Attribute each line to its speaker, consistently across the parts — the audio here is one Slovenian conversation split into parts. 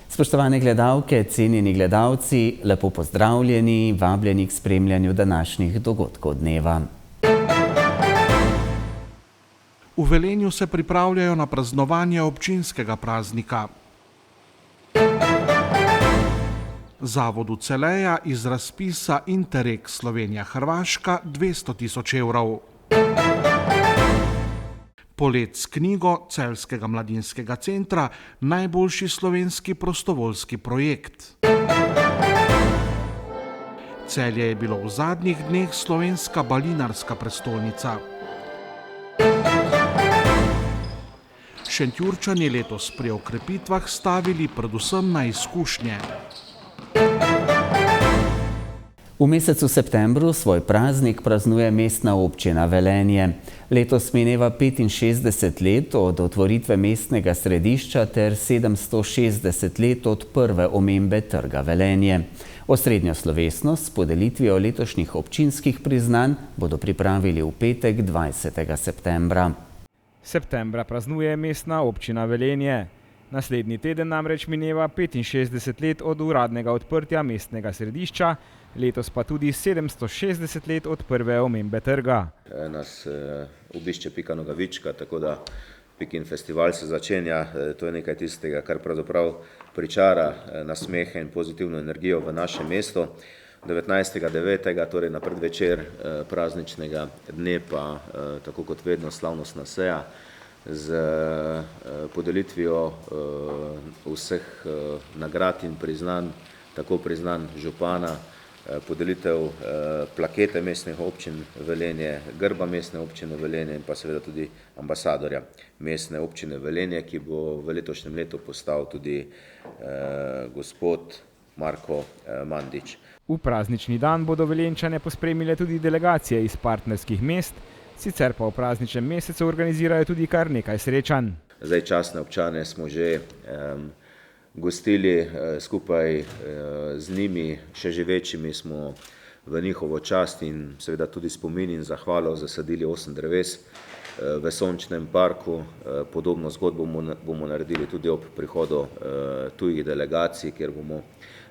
Speaker 1: Spoštovane gledalke, cenjeni gledalci, lepo pozdravljeni, vabljeni k spremljanju današnjih dogodkov dneva.
Speaker 2: V Velenju se pripravljajo na praznovanje občinskega praznika. Zavodu Celeja iz razpisa Interreg Slovenija-Hrvaška 200 000 evrov. Polet s knjigo Celjskega mladinskega centra najboljši slovenski prostovoljski projekt. Celje je bilo v zadnjih dneh slovenska balinarska prestolnica. Šentjurčani letos pri okrepitvah stavili predvsem na izkušnje.
Speaker 1: V mesecu septembru svoj praznik praznuje Mestna občina Velenje. Letos mineva 65 let od otvoritve mestnega središča ter 760 let od prve omembe trga Velenje. Osrednjo slovesnost s podelitvijo letošnjih občinskih priznanj bodo pripravili v petek 20. septembra.
Speaker 3: Septembra praznuje Mestna občina Velenje. Naslednji teden namreč mineva 65 let od uradnega odprtja mestnega središča, letos pa tudi 760 let od prve omembe trga.
Speaker 4: Nas obišče Pika Nogavička, tako da Pikin festival se začenja. To je nekaj tistega, kar pravzaprav pričara nasmehe in pozitivno energijo v našem mestu. 19.9., torej na predvečer prazničnega dne, pa tako kot vedno slavnostna seja z podelitvijo vseh nagrad in priznanj, tako priznanj župana, podelitev plakete mestnih občin Velenje, grba mestne občine Velenje in pa seveda tudi ambasadorja mestne občine Velenje, ki bo v letošnjem letu postal tudi gospod Marko Mandič.
Speaker 3: V praznični dan bodo Velenjčane pospremile tudi delegacije iz partnerskih mest, sicer pa v prazničnem mesecu organizirajo tudi kar nekaj srečanj.
Speaker 4: Zdaj častne občane smo že gostili skupaj z njimi, še živečimi smo v njihovo čast in seveda tudi spomin in zahvalo zasadili 8 dreves v Sončnem parku. Podobno zgodbo bomo naredili tudi ob prihodu tujih delegacij, kjer bomo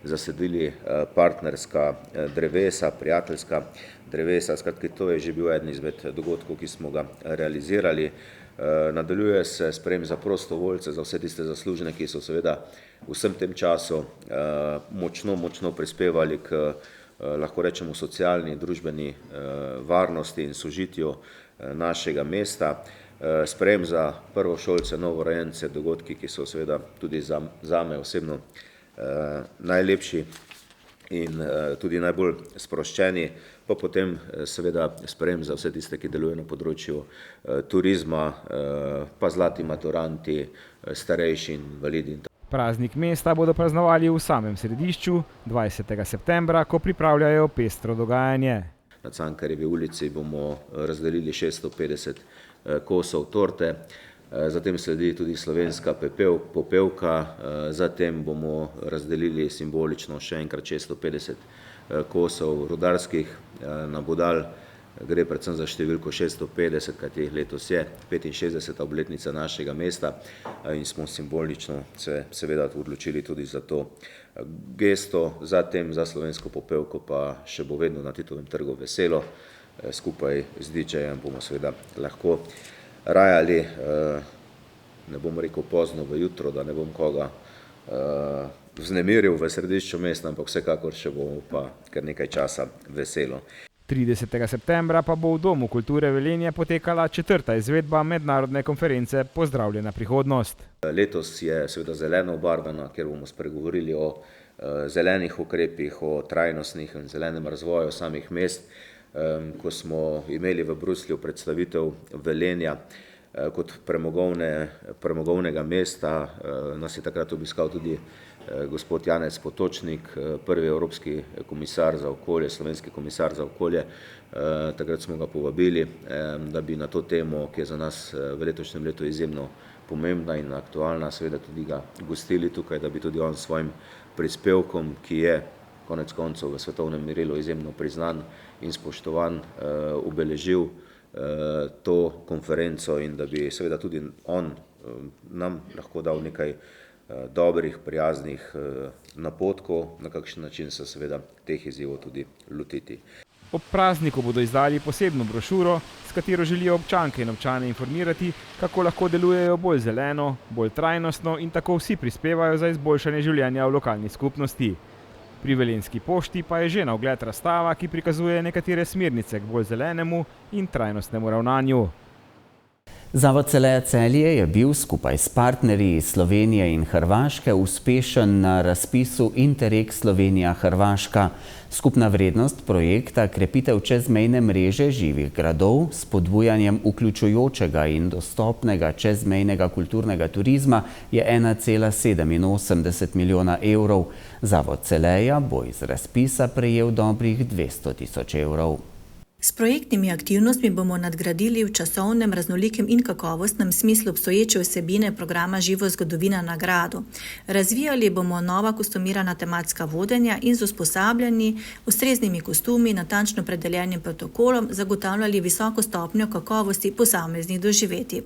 Speaker 4: zasadili partnerska drevesa, prijateljska drevesa. Skratka, to je že bil eden izmed dogodkov, ki smo ga realizirali. Nadaljuje se sprejem za prostovoljce, za vse tiste zaslužne, ki so seveda v vsem tem času močno prispevali k, lahko rečemo, socialni, družbeni varnosti in sožitju našega mesta. Sprejem za prvošolce, novorojence, dogodki, ki so seveda tudi zame osebno najlepši in tudi najbolj sproščeni, pa potem seveda sprejem za vse tiste, ki delujejo na področju turizma, pa zlati maturanti, starejši in invalidi.
Speaker 3: Praznik mesta bodo praznovali v samem središču 20. septembra, ko pripravljajo pestro dogajanje.
Speaker 4: Na Cankarjevi ulici bomo razdelili 650 kosov torte, zatem sledi tudi slovenska popevka, zatem bomo razdelili simbolično še enkrat 650 kosov rudarskih nabodal. Gre predvsem za številko 650, kajti letos je 65. obletnica našega mesta in smo simbolično se seveda odločili tudi za to gesto. Zatem za slovensko popevko pa še bo vedno na Titovem trgu veselo. Skupaj z DJ-jem bomo seveda lahko rajali, ne bom rekel pozno v jutro, da ne bom koga vznemiril v središču mesta, ampak vsekakor še bomo pa kar nekaj časa veselo.
Speaker 3: 30. septembra pa bo v Domu kulture Velenje potekala 4. izvedba mednarodne konference Pozdravljena prihodnost.
Speaker 4: Letos je seveda zeleno obarvana, kjer bomo spregovorili o zelenih ukrepih, o trajnostnih in zelenem razvoju samih mest. Ko smo imeli v Bruslju predstavitev Velenja kot premogovnega mesta, nas je takrat obiskal tudi gospod Janez Potočnik, prvi evropski komisar za okolje, slovenski komisar za okolje. Takrat smo ga povabili, da bi na to temo, ki je za nas v letošnjem letu izjemno pomembna in aktualna, seveda tudi ga gostili tukaj, da bi tudi on s svojim prispevkom, ki je konec koncev v svetovnem merilu izjemno priznan in spoštovan, obeležil to konferenco in da bi seveda tudi on nam lahko dal nekaj dobrih, prijaznih napotkov, na kakšen način se seveda teh izzivov tudi lotiti.
Speaker 3: Ob prazniku bodo izdali posebno brošuro, s katero želijo občanke in občane informirati, kako lahko delujejo bolj zeleno, bolj trajnostno in tako vsi prispevajo za izboljšanje življenja v lokalni skupnosti. Pri Velenjski pošti pa je že na ogled razstava, ki prikazuje nekatere smernice k bolj zelenemu in trajnostnemu ravnanju.
Speaker 1: Zavod Celeja Celje je bil skupaj s partnerji iz Slovenije in Hrvaške uspešen na razpisu Interreg Slovenija-Hrvaška. Skupna vrednost projekta krepitev čezmejne mreže živih gradov s spodbujanjem vključujočega in dostopnega čezmejnega kulturnega turizma je 1,87 milijona evrov. Zavod Celeja bo iz razpisa prejel dobrih 200 tisoč evrov.
Speaker 5: S projektnimi aktivnostmi bomo nadgradili v časovnem, raznolikem in kakovostnem smislu obstoječe vsebine programa Živo zgodovina na gradu. Razvijali bomo nova kostumirana tematska vodenja in z usposabljanji, ustreznimi kostumi, natančno predeljenim protokolom zagotavljali visoko stopnjo kakovosti posameznih doživetij.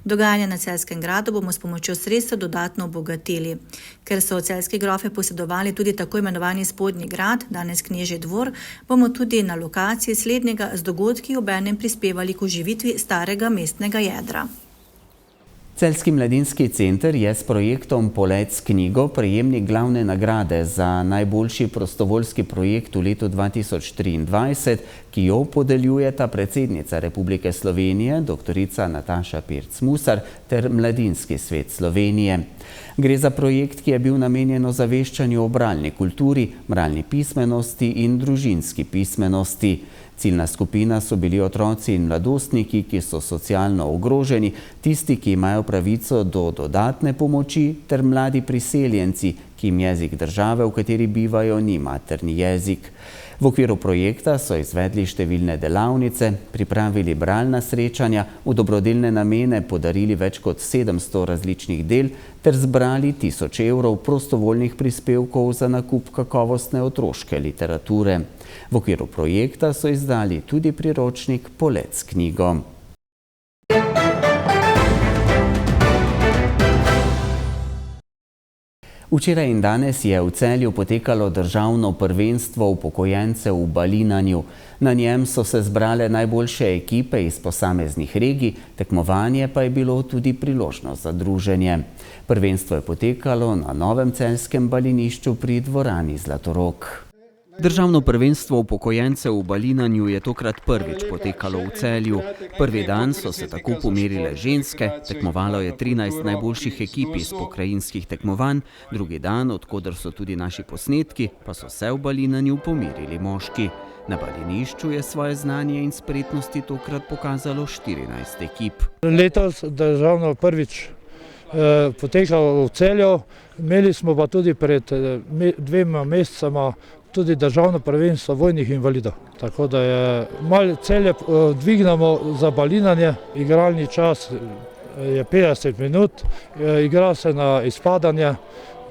Speaker 5: Dogajanje na Celjskem gradu bomo s pomočjo sredstev dodatno obogatili. Ker so celjski grofe posedovali tudi tako imenovani spodnji grad, danes Knežji dvor, bomo tudi na lokaciji slednjega z dogodki obenem prispevali k oživitvi starega mestnega jedra.
Speaker 1: Celjski mladinski center je s projektom Polet knjigo prejemnik glavne nagrade za najboljši prostovoljski projekt v letu 2023, ki jo podeljujeta predsednica Republike Slovenije, doktorica Nataša Pirc-Musar ter Mladinski svet Slovenije. Gre za projekt, ki je bil namenjen ozaveščanju o bralni kulturi, bralni pismenosti in družinski pismenosti. Ciljna skupina so bili otroci in mladostniki, ki so socialno ogroženi, tisti, ki imajo pravico do dodatne pomoči, ter mladi priseljenci, ki jim jezik države, v kateri bivajo, ni materni jezik. V okviru projekta so izvedli številne delavnice, pripravili bralna srečanja, v dobrodelne namene podarili več kot 700 različnih del ter zbrali 1000 evrov prostovoljnih prispevkov za nakup kakovostne otroške literature. V okviru projekta so izdali tudi priročnik Polet knjigo. Včeraj in danes je v Celju potekalo državno prvenstvo upokojencev v balinanju. Na njem so se zbrale najboljše ekipe iz posameznih regij, tekmovanje pa je bilo tudi priložnost za druženje. Prvenstvo je potekalo na novem celjskem balinišču pri dvorani Zlatorog. Državno prvenstvo upokojencev v balinanju je tokrat prvič potekalo v Celju. Prvi dan so se tako pomerile ženske, tekmovalo je 13 najboljših ekip iz pokrajinskih tekmovanj, drugi dan, od koder so tudi naši posnetki, pa so se v balinanju pomerili moški. Na balinišču je svoje znanje in spretnosti tokrat pokazalo 14 ekip.
Speaker 6: Letos državno prvič potekalo v Celju, imeli smo pa tudi pred 2 mesecema tudi državno prvenstvo vojnih invalidov. Tako da je malo Celje dvignemo za balinanje, igralni čas je 50 minut, igra se na izpadanje,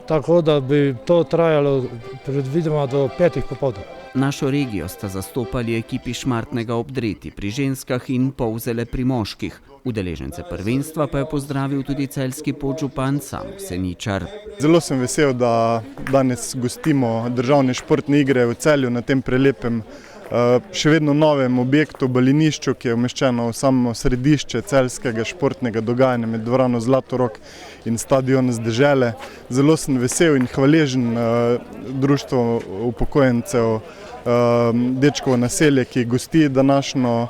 Speaker 6: tako da bi to trajalo predvidoma do 5 popoldne.
Speaker 1: Našo regijo sta zastopali ekipi Šmartnega ob Dreti pri ženskah in Polzele pri moških. Udeležence prvenstva pa je pozdravil tudi celjski podžupan Samo Seničar.
Speaker 7: Zelo sem vesel, da danes gostimo državne športne igre v Celju na tem prelepem, še vedno novem objektu, balinišču, ki je umeščeno v samo središče celjskega športnega dogajanja med dvorano Zlatorog in stadion z dežele. Zelo sem vesel in hvaležen društvu upokojencev Dečkovo naselje, ki gosti današnjo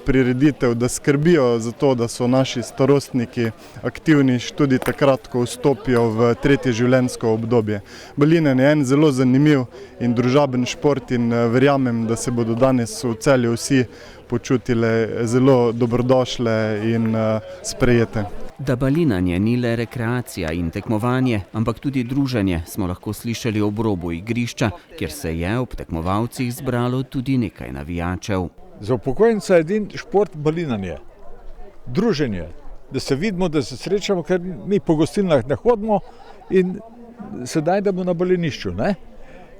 Speaker 7: prireditev, da skrbijo za to, da so naši starostniki aktivni tudi takrat, ko vstopijo v tretje življenjsko obdobje. Balinanje je en zelo zanimiv in družaben šport in verjamem, da se bodo danes v Celju vsi počutile zelo dobrodošle in sprejete.
Speaker 1: Da balinanje ni le rekreacija in tekmovanje, ampak tudi druženje, smo lahko slišali ob robu igrišča, kjer se je ob tekmovalcih zbralo tudi nekaj navijačev.
Speaker 8: Za upokojenca je edin šport balinanje, druženje, da se vidimo, da se srečamo, ker mi po gostilnah ne hodimo in sedaj da bomo na balinišču. Ne?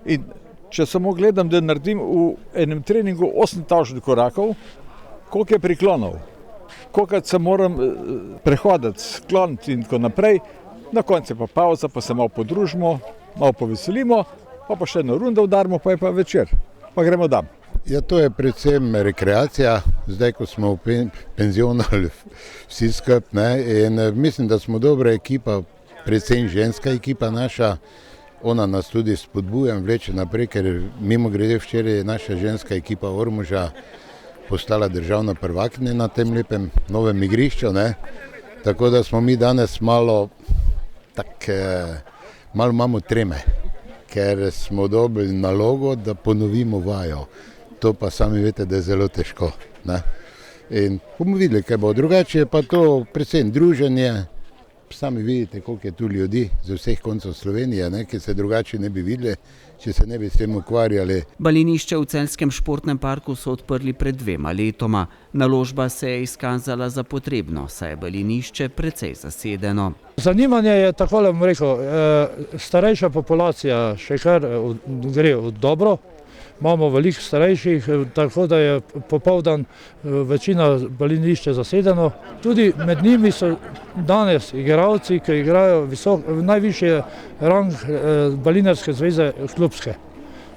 Speaker 8: In če samo gledam, da naredim v enem treningu 8000 korakov, koliko je priklonov, koliko se moram prehoditi, skloniti in tako naprej. Na koncu je pa pauza, pa se malo podružimo, malo poveselimo, pa še eno rundo udarimo, pa je pa večer, pa gremo dam.
Speaker 9: Ja, to je predvsem rekreacija, zdaj ko smo v penzionu vsi skupaj, in mislim, da smo dobra ekipa, predvsem ženska ekipa naša, ona nas tudi spodbuja in vleče naprej, ker mimo grede včeraj je naša ženska ekipa Ormoža postala državna prvakinja na tem lepem novem igrišču, tako da smo mi danes malo imamo treme, ker smo dobili nalogo, da ponovimo vajo. To pa sami veste, da je zelo težko. In bomo videli, kaj bo. Drugače je pa to predvsem druženje. Sami vidite, koliko je tu ljudi z vseh koncev Slovenije, ki se drugače ne bi videli, če se ne bi s tem ukvarjali.
Speaker 1: Balinišče v Celjskem športnem parku so odprli pred 2 letoma. Naložba se je izkazala za potrebno, saj je balinišče precej zasedeno.
Speaker 6: Zanimanje je, takole bom rekel, starejša populacija še kar gre dobro. Imamo veliko starejših, tako da je popoldan večina balinišče zasedeno. Tudi med njimi so danes igralci, ki igrajo najvišji rang balinarske zveze klubske.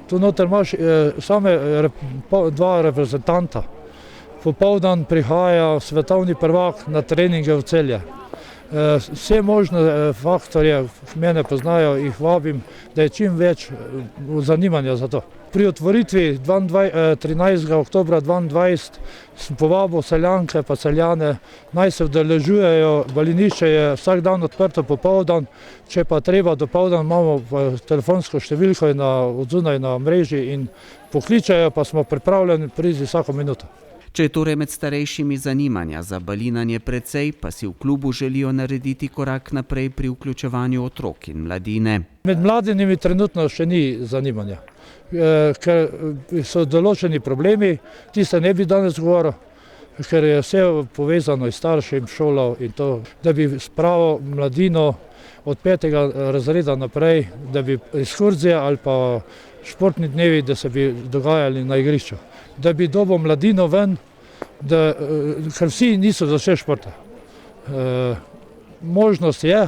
Speaker 6: Tu noter imaš same 2 reprezentanta. Popoldan prihaja svetovni prvak na treninge v Celje. Vse možne faktorje mene poznajo, jih vabim, da je čim več zanimanja za to. Pri otvoritvi 13. oktobra 2022 sem povabil Celjanke pa Celjane, naj se udeležujejo. Balinišče je vsak dan odprto popoldan, če pa treba dopoldan, imamo telefonsko številko odzunaj na mreži in pokličajo, pa smo pripravljeni priti vsako minuto.
Speaker 1: Če je torej med starejšimi zanimanja za balinanje precej, pa si v klubu želijo narediti korak naprej pri vključevanju otrok in mladine.
Speaker 6: Med mladinami trenutno še ni zanimanja, ker so določeni problemi, tiste ne bi danes govoril, ker je vse povezano s staršem, šolo in to, da bi spravil mladino od 5. razreda naprej, da bi ekskurzije ali pa športni dnevi, da se bi dogajali na igrišču. Da bi dobil mladino ven, ker vsi niso za vse športa. Možnost je,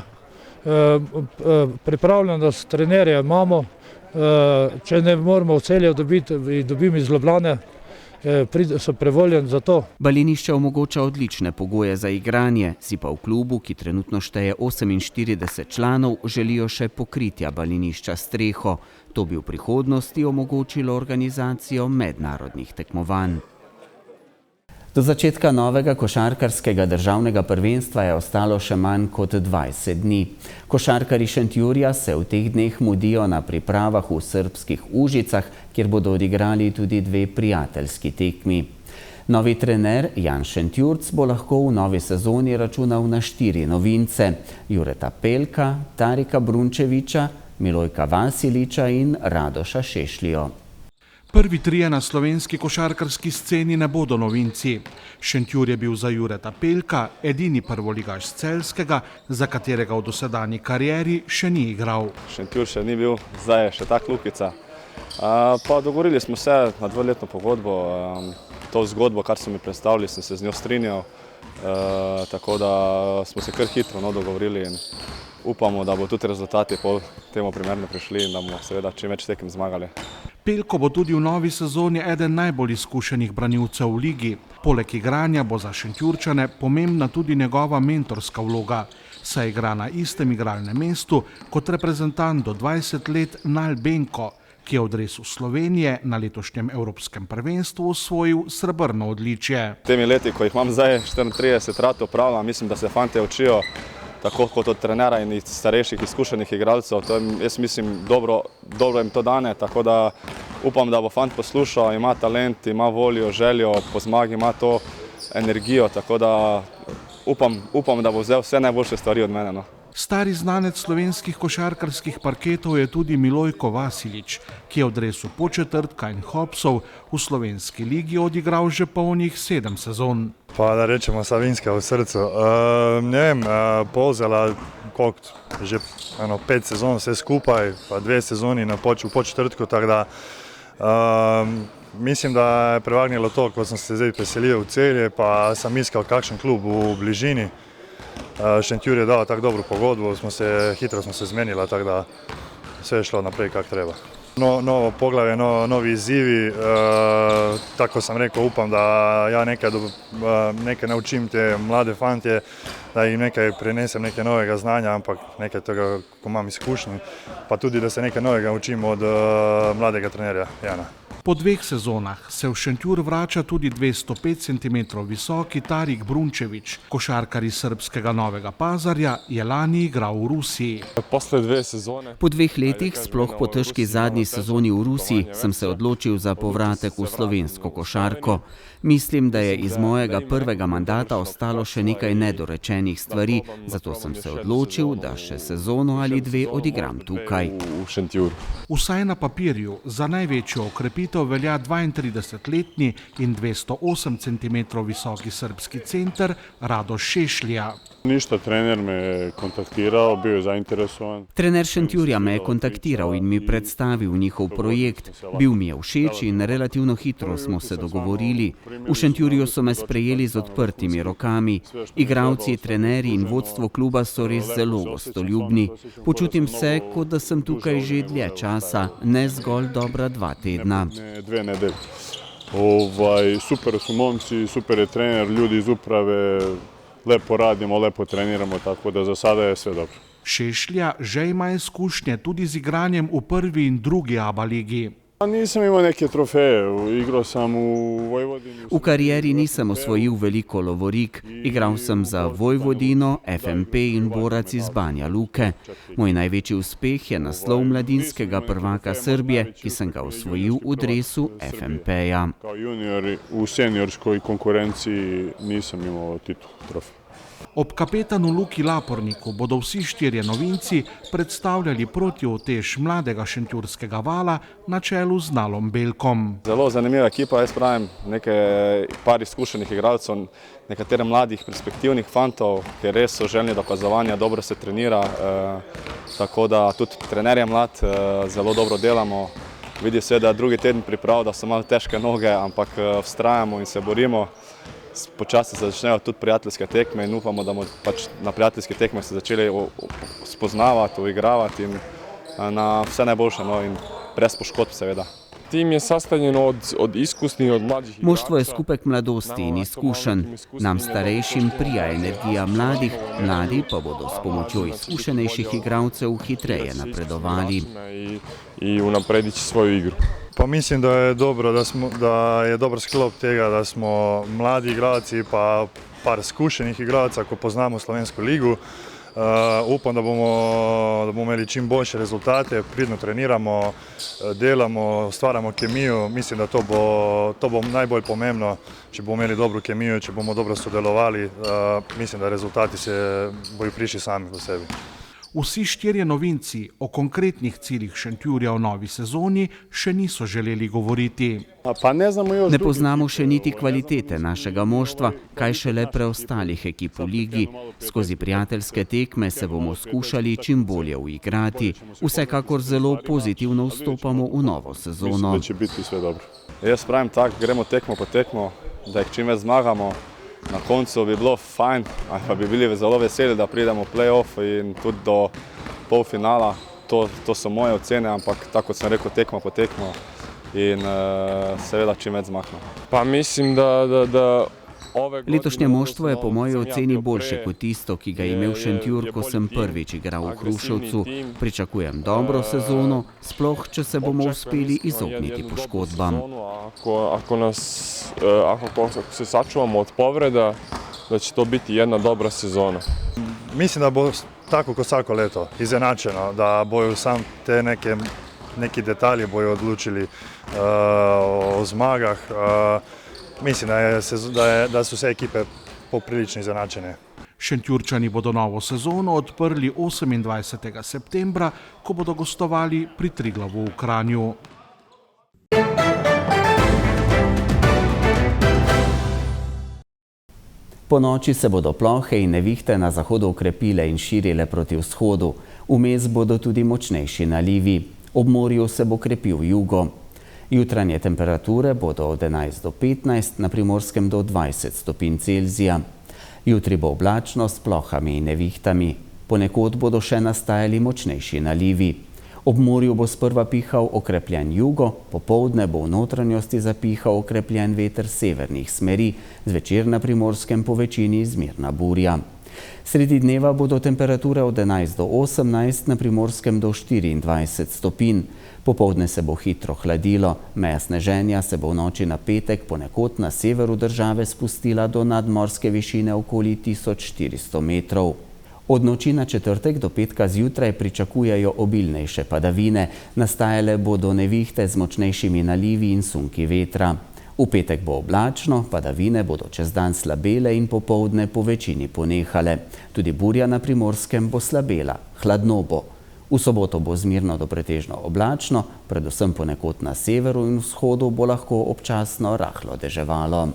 Speaker 6: pripravljenost trenerja imamo, če ne moramo v Celju dobimo iz Ljubljane, so prevoljeni za to.
Speaker 1: Balinišče omogoča odlične pogoje za igranje, si pa v klubu, ki trenutno šteje 48 članov, želijo še pokritja balinišča s streho. To bi v prihodnosti omogočilo organizacijo mednarodnih tekmovanj. Do začetka novega košarkarskega državnega prvenstva je ostalo še manj kot 20 dni. Košarkarji Šentjurja se v teh dneh mudijo na pripravah v srbskih Užicah, kjer bodo odigrali tudi 2 prijateljski tekmi. Novi trener Jan Šentjurc bo lahko v novi sezoni računal na 4 novince: Jureta Pelka, Tarika Brunčeviča, Milojka Vasiliča in Radoša Šešljo.
Speaker 2: Prvi 3 na slovenski košarkarski sceni ne bodo novinci. Šentjur je bil za Jureta Pelka edini prvoligaš Celjskega, za katerega v dosedanji karieri še ni igral.
Speaker 10: Šentjur še ni bil, zdaj je še ta klupica. Pa dogovorili smo se na 2-letno pogodbo. To zgodbo, kar so mi predstavili, sem se z njo strinjal, tako da smo se kar hitro dogovorili in upamo, da bo tudi rezultati po temu primerno prišli in da bomo seveda čim več tekem zmagali.
Speaker 2: Pelko bo tudi v novi sezoni eden najbolj izkušenih branilcev v ligi. Poleg igranja bo za Šentjurčane pomembna tudi njegova mentorska vloga, saj igra na istem igralnem mestu kot reprezentant do 20 let Nal Benko, ki je v dresu Slovenije na letošnjem evropskem prvenstvu osvojil srebrno odličje.
Speaker 10: Temi leti, ko jih imam zdaj 34 rad opravljam, mislim, da se fantje učijo tako kot od trenera in starejših izkušenih igralcev. Jaz mislim, dobro jim to dane, tako da upam, da bo fant poslušal, ima talent, ima voljo, željo po zmagi, ima to energijo, tako da upam, da bo vzel vse najboljše stvari od mene.
Speaker 2: Stari znanec slovenskih košarkarskih parketov je tudi Milojko Vasilič, ki je v dresu Podčetrtka in Hopsov v slovenski ligi odigral že polnih 7 sezon.
Speaker 11: Pa da rečemo Savinjska v srcu. Ne vem, povzela že 5 sezon vse skupaj, pa 2 sezoni v Podčetrtku, tako da Mislim, da je prevagnilo to, ko sem se zdaj preselil v Celje, pa sem iskal kakšen klub v bližini. Šentjur je dal tako dobro pogodbo, hitro smo se zmenili, tako da vse je šlo naprej, kako treba. Novo poglavje, novi izzivi, tako sem rekel, upam, da ja nekaj naučim te mlade fantje, da jim nekaj prenesem, nekaj novega znanja, ampak nekaj tega, ko imam izkušnji, pa tudi, da se nekaj novega učim od mladega trenerja Jana.
Speaker 2: Po 2 sezonah se v Šentjur vrača tudi 205 cm visoki Tarik Brunčević. Košarkar iz srbskega Novega Pazarja je lani igral v Rusiji.
Speaker 1: Po 2 letih, sploh po težki zadnji sezoni v Rusiji, sem se odločil za povratek v slovensko košarko. Mislim, da je iz mojega prvega mandata ostalo še nekaj nedorečenih stvari, zato sem se odločil, da še sezono ali 2 odigram tukaj.
Speaker 2: Vsaj na papirju za največjo okrepitev velja 32-letni in 208 cm visoki srbski center Radoš Šešlja.
Speaker 12: Trener me je kontaktiral, bil je zainteresovan.
Speaker 1: Trener Šentjurja me je kontaktiral in mi predstavil njihov projekt. Bil mi je všeč in relativno hitro smo se dogovorili. V Šentjurju so me sprejeli z odprtimi rokami. Igralci, trenerji in vodstvo kluba so res zelo gostoljubni. Počutim se, kot da sem tukaj že dlje časa, ne zgolj dobra 2 tedna.
Speaker 12: 2 nedelje. Super su momci, super je trener, ljudi iz uprave, lepo radimo, lepo treniramo, tako da za sada je sve dobro.
Speaker 2: Šešlja že ima izkušnje tudi z igranjem v prvi in drugi ABA ligi.
Speaker 12: Nisem imel neke trofeje, igral sem v Vojvodini.
Speaker 1: V karieri nisem osvojil veliko lovorik. Igral sem za Vojvodino, FMP in Borac iz Banja Luke. Moj največji uspeh je naslov mladinskega prvaka Srbije, ki sem ga osvojil v dresu FMP-ja.
Speaker 12: Kao junior v seniorskoj konkurenciji nisem imel titul trofej.
Speaker 2: Ob kapetanu Luki Laporniku bodo vsi 4 novinci predstavljali protiutež mladega šentjurskega vala na čelu z Nalom Belkom.
Speaker 10: Zelo zanimiva ekipa, jaz pravim, par izkušenih igralcev, nekatere mladih perspektivnih fantov, ki res so željni dokazovanja, dobro se trenira, tako da tudi trener je mlad, zelo dobro delamo. Vidi se, da je drugi teden priprav, da so malo težke noge, ampak vztrajamo in se borimo. Počasi se začnejo tudi prijateljske tekme in upamo, da bomo na prijateljske tekme se začeli spoznavati, uigravati in na vse najboljše in brez poškodb seveda.
Speaker 13: Tim je sastavljen od iskusnih, od mladih.
Speaker 1: Moštvo je skupek mladosti in izkušenj. Nam starejšim prija energija mladih, mladi pa bodo s pomočjo izkušenejših igralcev hitreje napredovali.
Speaker 13: In unapredići svoju igru.
Speaker 11: Pa mislim, da je dobro, da je dober sklop tega, da smo mladi igralci pa par izkušenih igralcev, ko poznamo slovensko ligo. Upam, da bomo imeli čim boljše rezultate, pridno treniramo, delamo, stvaramo kemijo. Mislim, da to bo najbolj pomembno, če bomo imeli dobro kemijo, če bomo dobro sodelovali. Mislim, da rezultati se bojo prišli sami po sebi.
Speaker 2: Vsi 4 novinci o konkretnih ciljih Šentjurja v novi sezoni še niso želeli govoriti.
Speaker 1: Ne poznamo še niti kvalitete našega moštva, kaj šele preostalih ekip v ligi. Skozi prijateljske tekme se bomo skušali čim bolje uigrati. Vsekakor zelo pozitivno vstopamo v novo sezono.
Speaker 10: Jaz pravim tako, gremo tekmo po tekmo, da jih čim več zmagamo. Na koncu bi bilo fajn, ali pa bi bili zelo veseli, da pridemo v play-off in tudi do polfinala. To so moje ocene, ampak tako kot sem rekel, tekmo po tekmo in seveda čim več zmagamo.
Speaker 13: Pa mislim, da
Speaker 1: letošnje moštvo je po moji oceni boljše kot tisto, ki ga je imel Šentjur, ko sem prvič igral v Hruševcu. Pričakujem dobro sezono, sploh če se bomo uspeli izogniti poškodbam.
Speaker 13: Ako se sačuvamo od povreda, da će to biti jedna dobra sezona.
Speaker 11: Mislim, da bo tako kot vsako leto izenačeno, da bojo sam te neki detalji bojo odločili o zmagah. Mislim, da so vse ekipe poprilično izenačene.
Speaker 2: Šentjurčani bodo novo sezono odprli 28. septembra, ko bodo gostovali pri Triglavu v Kranju.
Speaker 1: Po noči se bodo plohe in nevihte na zahodu okrepile in širile proti vzhodu. Vmes bodo tudi močnejši nalivi. Ob morju se bo krepil jugo. Jutranje temperature bodo od 11 do 15, na Primorskem do 20 stopinj Celzija. Jutri bo oblačno s plohami in nevihtami. Ponekod bodo še nastajali močnejši nalivi. Ob morju bo sprva pihal okrepljen jugo, popoldne bo v notranjosti zapihal okrepljen veter severnih smeri, zvečer na Primorskem po večini zmerna burja. Sredi dneva bodo temperature od 11 do 18, na Primorskem do 24 stopinj. Popoldne se bo hitro hladilo, meja sneženja se bo v noči na petek ponekod na severu države spustila do nadmorske višine okoli 1400 metrov. Od noči na četrtek do petka zjutraj pričakujejo obilnejše padavine, nastajale bodo nevihte z močnejšimi nalivi in sunki vetra. V petek bo oblačno, padavine bodo čez dan slabele in popoldne po večini ponehale. Tudi burja na Primorskem bo slabela, hladno bo. V soboto bo zmirno do pretežno oblačno, predvsem ponekod na severu in vzhodu bo lahko občasno rahlo deževalo.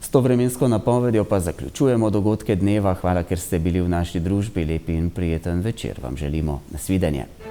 Speaker 1: S to vremensko napovedjo pa zaključujemo dogodke dneva. Hvala, ker ste bili v naši družbi. Lep in prijeten večer vam želimo. Nasvidenje.